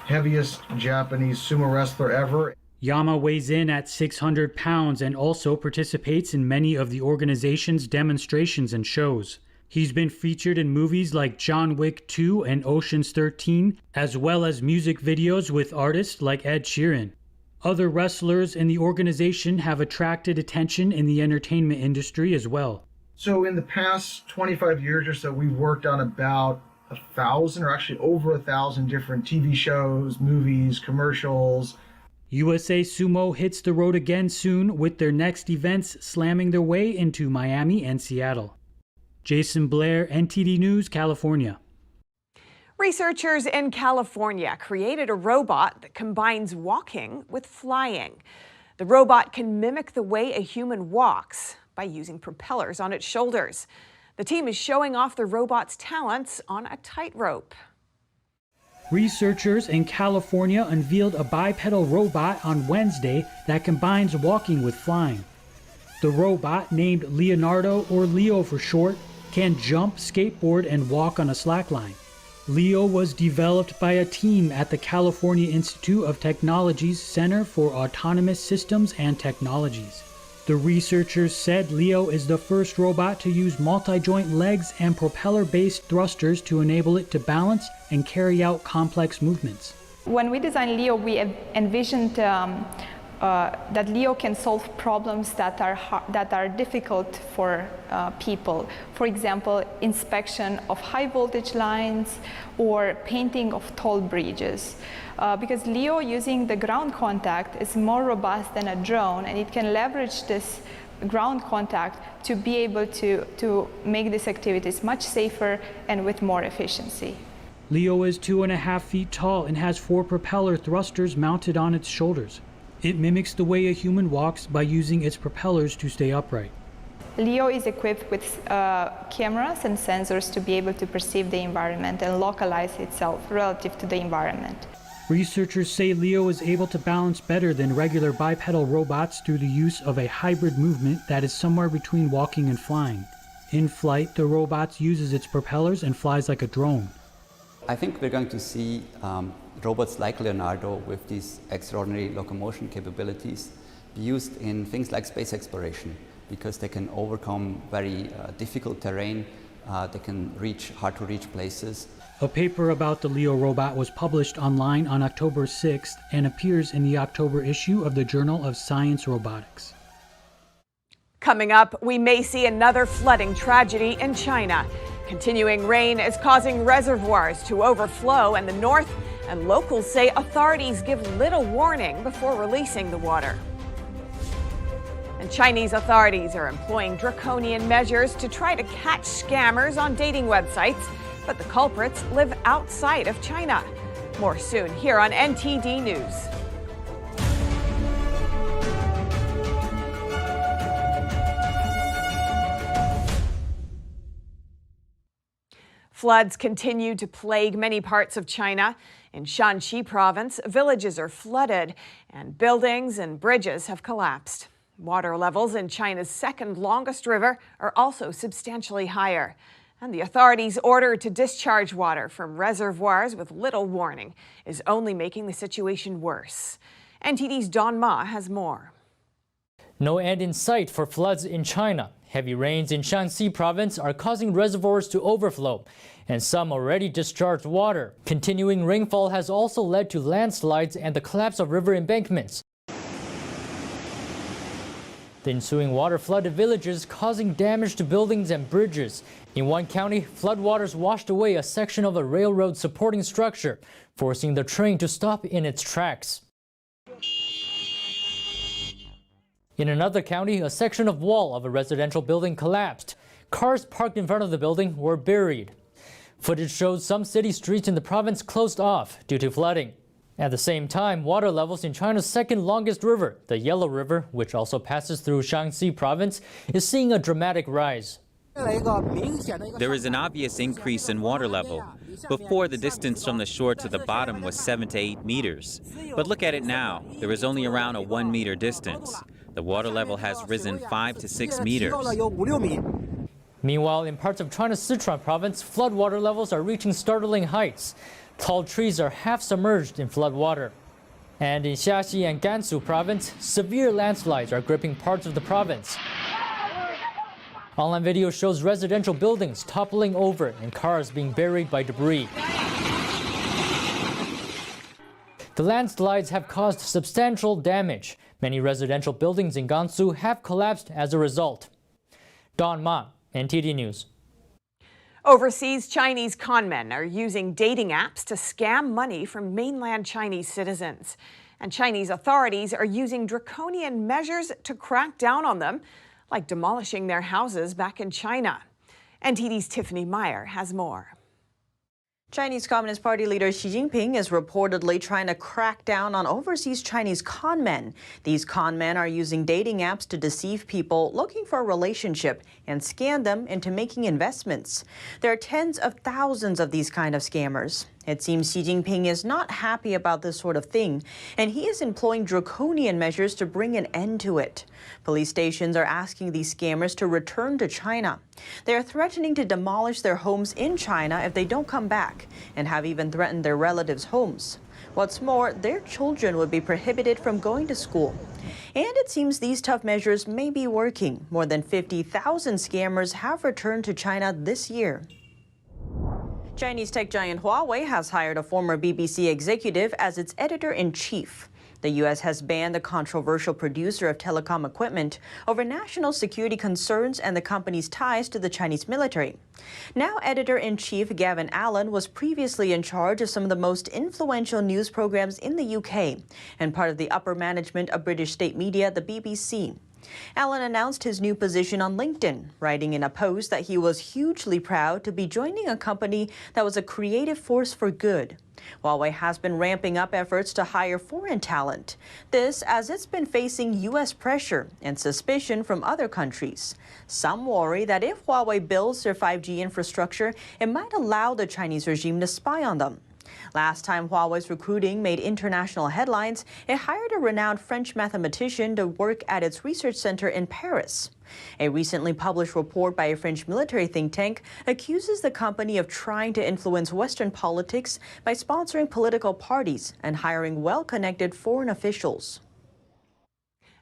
heaviest Japanese sumo wrestler ever. Yama weighs in at 600 pounds and also participates in many of the organization's demonstrations and shows. He's been featured in movies like John Wick 2 and Ocean's 13, as well as music videos with artists like Ed Sheeran. Other wrestlers in the organization have attracted attention in the entertainment industry as well. So in the past 25 years or so, we've worked on about 1,000 or actually over 1,000 different TV shows, movies, commercials. USA Sumo hits the road again soon with their next events slamming their way into Miami and Seattle. Jason Blair, NTD News, California. Researchers in California created a robot that combines walking with flying. The robot can mimic the way a human walks by using propellers on its shoulders. The team is showing off the robot's talents on a tightrope. Researchers in California unveiled a bipedal robot on Wednesday that combines walking with flying. The robot, named Leonardo, or Leo for short, can jump, skateboard, and walk on a slackline. Leo was developed by a team at the California Institute of Technology's Center for Autonomous Systems and Technologies. The researchers said Leo is the first robot to use multi-joint legs and propeller-based thrusters to enable it to balance and carry out complex movements. When we designed Leo, we envisioned that Leo can solve problems that are difficult for people. For example, inspection of high voltage lines or painting of tall bridges. Because Leo, using the ground contact, is more robust than a drone, and it can leverage this ground contact to be able to make these activities much safer and with more efficiency. Leo is 2.5 feet tall and has 4 propeller thrusters mounted on its shoulders. It mimics the way a human walks by using its propellers to stay upright. Leo is equipped with cameras and sensors to be able to perceive the environment and localize itself relative to the environment. Researchers say Leo is able to balance better than regular bipedal robots through the use of a hybrid movement that is somewhere between walking and flying. In flight, the robot uses its propellers and flies like a drone. I think we're going to see robots like Leonardo with these extraordinary locomotion capabilities be used in things like space exploration, because they can overcome very difficult terrain, they can reach hard-to-reach places. A paper about the Leo robot was published online on October 6th and appears in the October issue of the Journal of Science Robotics. Coming up, we may see another flooding tragedy in China. Continuing rain is causing reservoirs to overflow in the north, and locals say authorities give little warning before releasing the water. And Chinese authorities are employing draconian measures to try to catch scammers on dating websites, but the culprits live outside of China. More soon here on NTD News. Floods continue to plague many parts of China. In Shanxi province, villages are flooded and buildings and bridges have collapsed. Water levels in China's second longest river are also substantially higher. And the authorities' order to discharge water from reservoirs with little warning is only making the situation worse. NTD's Don Ma has more. No end in sight for floods in China. Heavy rains in Shanxi province are causing reservoirs to overflow, and some already discharged water. Continuing rainfall has also led to landslides and the collapse of river embankments. The ensuing water flooded villages, causing damage to buildings and bridges. In one county, floodwaters washed away a section of a railroad supporting structure, forcing the train to stop in its tracks. In another county, a section of wall of a residential building collapsed. Cars parked in front of the building were buried. Footage shows some city streets in the province closed off due to flooding. At the same time, water levels in China's second longest river, the Yellow River, which also passes through Shanxi province, is seeing a dramatic rise. There is an obvious increase in water level. Before, the distance from the shore to the bottom was 7 to 8 meters. But look at it now. There is only around a 1 meter distance. The water level has risen 5 to 6 meters. Meanwhile, in parts of China's Sichuan province, flood water levels are reaching startling heights. Tall trees are half submerged in flood water. And in Xiaxi and Gansu province, severe landslides are gripping parts of the province. Online video shows residential buildings toppling over and cars being buried by debris. The landslides have caused substantial damage. Many residential buildings in Gansu have collapsed as a result. Don Ma, NTD News. Overseas Chinese conmen are using dating apps to scam money from mainland Chinese citizens. And Chinese authorities are using draconian measures to crack down on them, like demolishing their houses back in China. NTD's Tiffany Meyer has more. Chinese Communist Party leader Xi Jinping is reportedly trying to crack down on overseas Chinese conmen. These conmen are using dating apps to deceive people looking for a relationship and scam them into making investments. There are tens of thousands of these kind of scammers. It seems Xi Jinping is not happy about this sort of thing, and he is employing draconian measures to bring an end to it. Police stations are asking these scammers to return to China. They are threatening to demolish their homes in China if they don't come back, and have even threatened their relatives' homes. What's more, their children would be prohibited from going to school. And it seems these tough measures may be working. More than 50,000 scammers have returned to China this year. Chinese tech giant Huawei has hired a former BBC executive as its editor-in-chief. The U.S. has banned the controversial producer of telecom equipment over national security concerns and the company's ties to the Chinese military. Now, editor-in-chief Gavin Allen was previously in charge of some of the most influential news programs in the U.K. and part of the upper management of British state media, the BBC. Allen announced his new position on LinkedIn, writing in a post that he was hugely proud to be joining a company that was a creative force for good. Huawei has been ramping up efforts to hire foreign talent. This as it's been facing U.S. pressure and suspicion from other countries. Some worry that if Huawei builds their 5G infrastructure, it might allow the Chinese regime to spy on them. Last time Huawei's recruiting made international headlines, it hired a renowned French mathematician to work at its research center in Paris. A recently published report by a French military think tank accuses the company of trying to influence Western politics by sponsoring political parties and hiring well-connected foreign officials.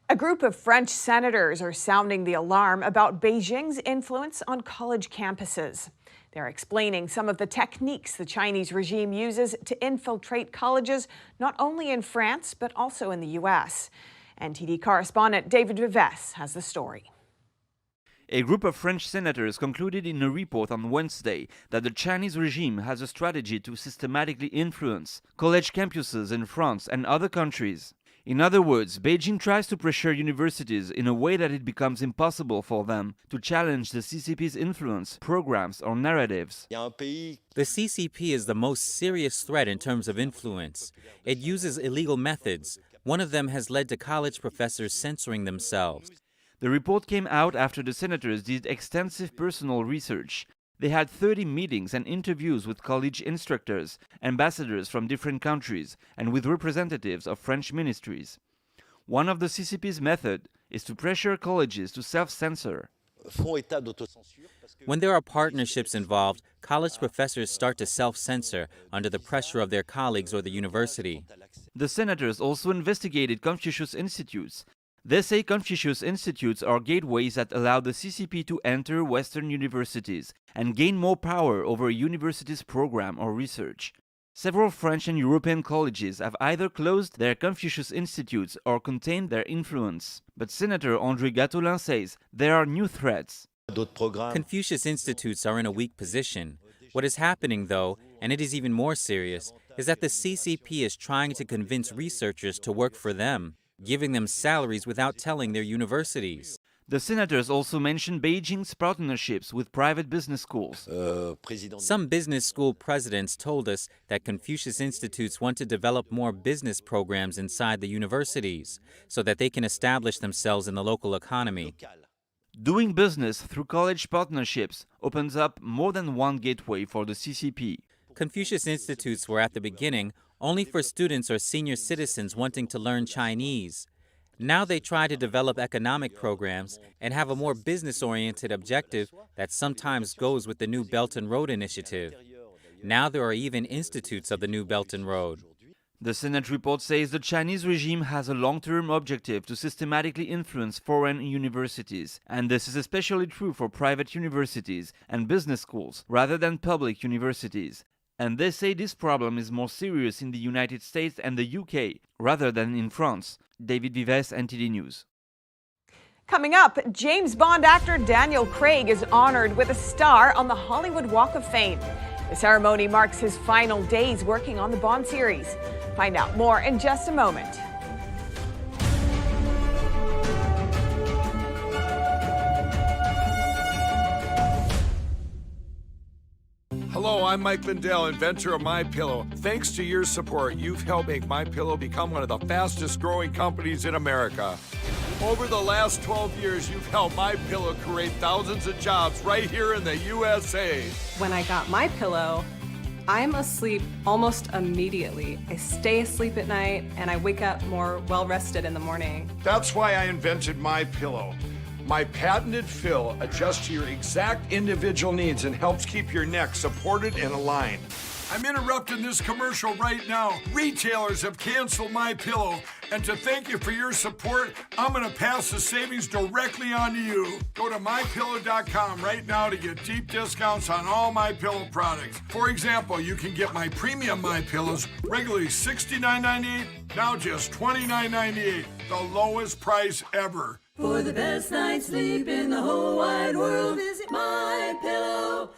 A group of French senators are sounding the alarm about Beijing's influence on college campuses. They're explaining some of the techniques the Chinese regime uses to infiltrate colleges, not only in France, but also in the U.S. NTD correspondent David Vives has the story. A group of French senators concluded in a report on Wednesday that the Chinese regime has a strategy to systematically influence college campuses in France and other countries. In other words, Beijing tries to pressure universities in a way that it becomes impossible for them to challenge the CCP's influence, programs, or narratives. The CCP is the most serious threat in terms of influence. It uses illegal methods. One of them has led to college professors censoring themselves. The report came out after the senators did extensive personal research. They had 30 meetings and interviews with college instructors, ambassadors from different countries, and with representatives of French ministries. One of the CCP's methods is to pressure colleges to self-censor. When there are partnerships involved, college professors start to self-censor under the pressure of their colleagues or the university. The senators also investigated Confucius Institutes. They say Confucius Institutes are gateways that allow the CCP to enter Western universities and gain more power over a university's program or research. Several French and European colleges have either closed their Confucius Institutes or contained their influence. But Senator André Gatolin says there are new threats. Confucius Institutes are in a weak position. What is happening, though, and it is even more serious, is that the CCP is trying to convince researchers to work for them, giving them salaries without telling their universities. The senators also mentioned Beijing's partnerships with private business schools. Some business school presidents told us that Confucius Institutes want to develop more business programs inside the universities so that they can establish themselves in the local economy. Doing business through college partnerships opens up more than one gateway for the CCP. Confucius Institutes were at the beginning only for students or senior citizens wanting to learn Chinese. Now they try to develop economic programs and have a more business-oriented objective that sometimes goes with the New Belt and Road Initiative. Now there are even institutes of the New Belt and Road. The Senate report says the Chinese regime has a long-term objective to systematically influence foreign universities, and this is especially true for private universities and business schools rather than public universities. And they say this problem is more serious in the United States and the UK rather than in France. David Vives, NTD News. Coming up, James Bond actor Daniel Craig is honored with a star on the Hollywood Walk of Fame. The ceremony marks his final days working on the Bond series. Find out more in just a moment. Hello, I'm Mike Lindell, inventor of MyPillow. Thanks to your support, you've helped make MyPillow become one of the fastest growing companies in America. Over the last 12 years, you've helped MyPillow create thousands of jobs right here in the USA. When I got MyPillow, I'm asleep almost immediately. I stay asleep at night and I wake up more well-rested in the morning. That's why I invented MyPillow. My patented fill adjusts to your exact individual needs and helps keep your neck supported and aligned. I'm interrupting this commercial right now. Retailers have canceled MyPillow, and to thank you for your support, I'm going to pass the savings directly on to you. Go to MyPillow.com right now to get deep discounts on all MyPillow products. For example, you can get my premium MyPillows, regularly $69.98, now just $29.98, the lowest price ever. For the best night's sleep in the whole wide world, visit MyPillow.com.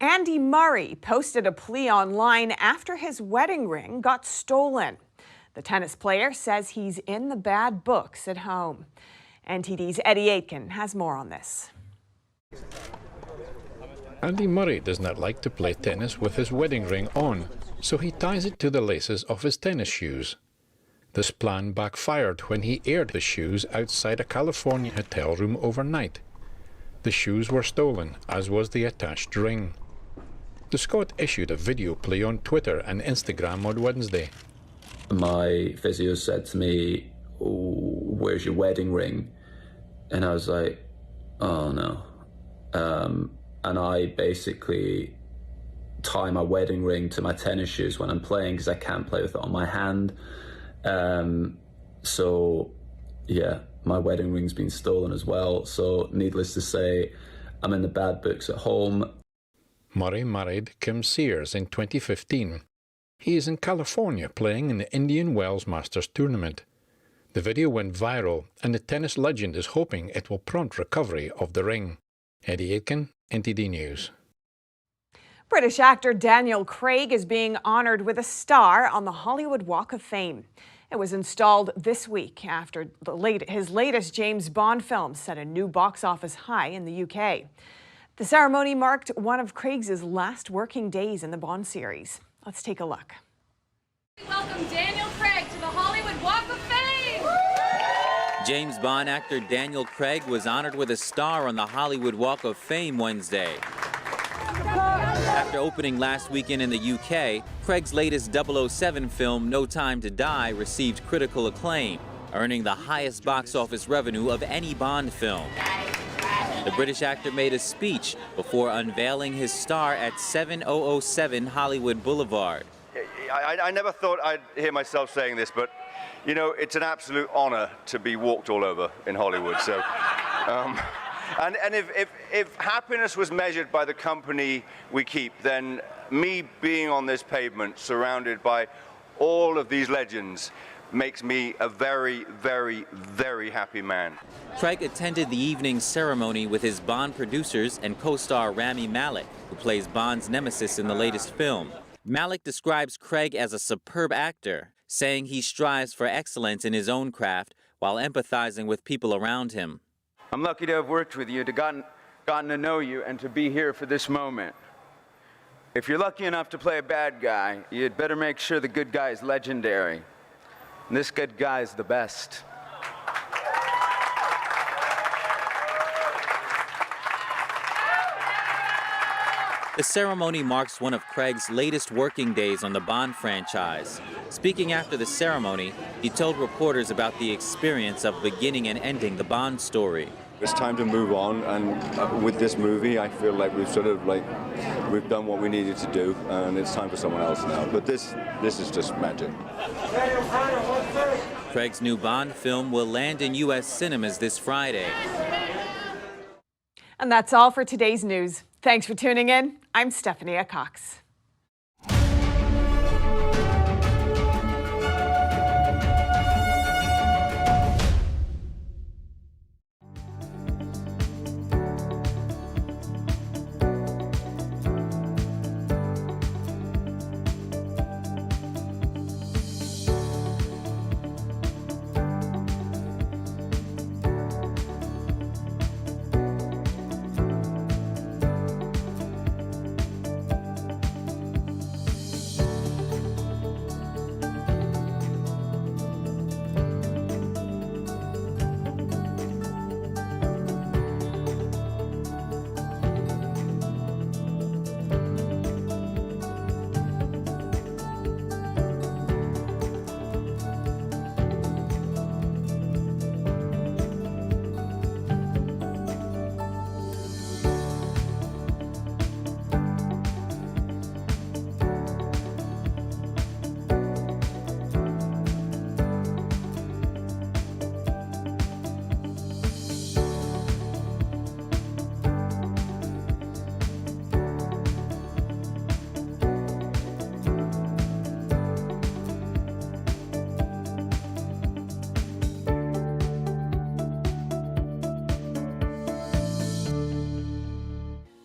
Andy Murray posted a plea online after his wedding ring got stolen. The tennis player says he's in the bad books at home. NTD's Eddie Aitken has more on this. Andy Murray does not like to play tennis with his wedding ring on, so he ties it to the laces of his tennis shoes. This plan backfired when he aired the shoes outside a California hotel room overnight. The shoes were stolen, as was the attached ring. The Scot issued a video plea on Twitter and Instagram on Wednesday. My physio said to me, "Oh, where's your wedding ring?" And I was like, oh no. And I basically tie my wedding ring to my tennis shoes when I'm playing because I can't play with it on my hand. So yeah, my wedding ring's been stolen as well. So needless to say, I'm in the bad books at home. Murray married Kim Sears in 2015. He is in California playing in the Indian Wells Masters tournament. The video went viral, and the tennis legend is hoping it will prompt recovery of the ring. Eddie Aitken, NTD News. British actor Daniel Craig is being honored with a star on the Hollywood Walk of Fame. It was installed this week after his latest James Bond film set a new box office high in the UK. The ceremony marked one of Craig's last working days in the Bond series. Let's take a look. Welcome Daniel Craig to the Hollywood Walk of Fame! James Bond actor Daniel Craig was honored with a star on the Hollywood Walk of Fame Wednesday. After opening last weekend in the UK, Craig's latest 007 film, No Time to Die, received critical acclaim, earning the highest box office revenue of any Bond film. The British actor made a speech before unveiling his star at 7007 Hollywood Boulevard. I never thought I'd hear myself saying this, but you know, it's an absolute honor to be walked all over in Hollywood. So, and if happiness was measured by the company we keep, then me being on this pavement, surrounded by all of these legends, makes me a very, very, very happy man. Craig attended the evening ceremony with his Bond producers and co-star Rami Malek, who plays Bond's nemesis in the latest film. Malek describes Craig as a superb actor, saying he strives for excellence in his own craft while empathizing with people around him. I'm lucky to have worked with you, to gotten to know you, and to be here for this moment. If you're lucky enough to play a bad guy, you'd better make sure the good guy is legendary. And this good guy is the best. The ceremony marks one of Craig's latest working days on the Bond franchise. Speaking after the ceremony, he told reporters about the experience of beginning and ending the Bond story. It's time to move on, and with this movie, I feel like we've we've done what we needed to do, and it's time for someone else now. But this is just magic. Craig's new Bond film will land in U.S. cinemas this Friday. And that's all for today's news. Thanks for tuning in. I'm Stephanie Cox.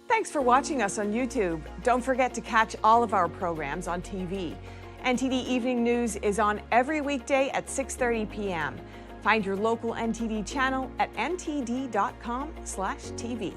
Thanks for watching us on YouTube. Don't forget to catch all of our programs on TV. NTD Evening News is on every weekday at 6:30 p.m. Find your local NTD channel at ntd.com/TV.